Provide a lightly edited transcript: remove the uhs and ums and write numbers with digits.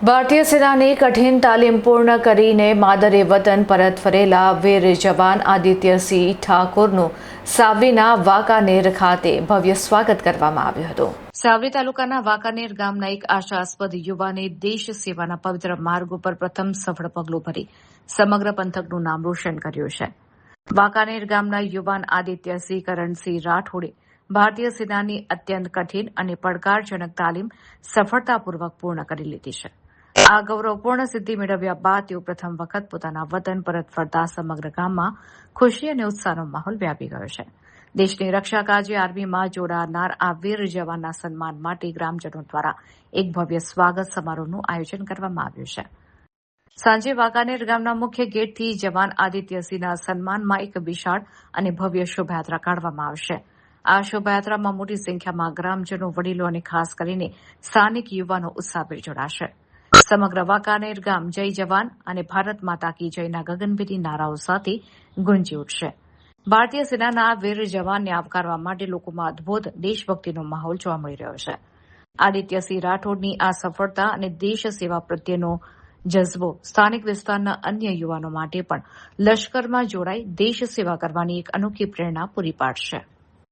ભારતીય સેનાની કઠિન તાલીમ પૂર્ણ કરીને માદરે વતન પરત ફરેલા વીર જવાન આદિત્યસિંહ ઠાકોરનું સાવલીના વાંકાનેર ખાતે ભવ્ય સ્વાગત કરવામાં આવ્યું હતું। સાવલી તાલુકાના વાંકાનેર ગામના એક આશાસ્પદ યુવાને દેશ સેવાના પવિત્ર માર્ગ ઉપર પ્રથમ સફળ પગલું ભરી સમગ્ર પંથકનું નામ રોશન કર્યું છે। વાંકાનેર ગામના યુવાન આદિત્યસિંહ કરણસિંહ રાઠોડે ભારતીય સેનાની અત્યંત કઠિન અને પડકારજનક તાલીમ સફળતાપૂર્વક પૂર્ણ કરી લીધી છે। આ ગૌરવપૂર્ણ સિદ્ધિ મેળવ્યા બાદ તેઓ પ્રથમ વખત પોતાના વતન પરત ફરતા સમગ્ર ગામમાં ખુશી અને ઉત્સાહનો માહોલ વ્યાપી ગયો છે। દેશની રક્ષા કાજે આર્મીમાં જોડાનાર આ વીર જવાનના સન્માન માટે ગ્રામજનો દ્વારા એક ભવ્ય સ્વાગત સમારોહનું આયોજન કરવામાં આવ્યું છે। સાંજે વાંકાનેર ગામના મુખ્ય ગેટથી જવાન આદિત્યસિંહના સન્માનમાં એક વિશાળ અને ભવ્ય શોભાયાત્રા કાઢવામાં આવશે। આ શોભાયાત્રામાં મોટી સંખ્યામાં ગ્રામજનો, વડીલો અને ખાસ કરીને સ્થાનિક યુવાનો ઉત્સાહભેર જોડાશે। સમગ્ર વાંકાનેર ગામ જય જવાન અને ભારત માતા કી જયના ગગનભેદી નારાઓ સાથે ગુંજી ઉઠશે। ભારતીય સેનાના આ વીર જવાનને આવકારવા માટે લોકોમાં અદભુત દેશભક્તિનો માહોલ જોવા મળી રહ્યો છે। આદિત્યસિંહ રાઠોડની આ સફળતા અને દેશ સેવા પ્રત્યેનો જઝ્બો સ્થાનિક વિસ્તારના અન્ય યુવાનો માટે પણ લશ્કરમાં જોડાઈ દેશ સેવા કરવાની એક અનોખી પ્રેરણા પૂરી પાડશે।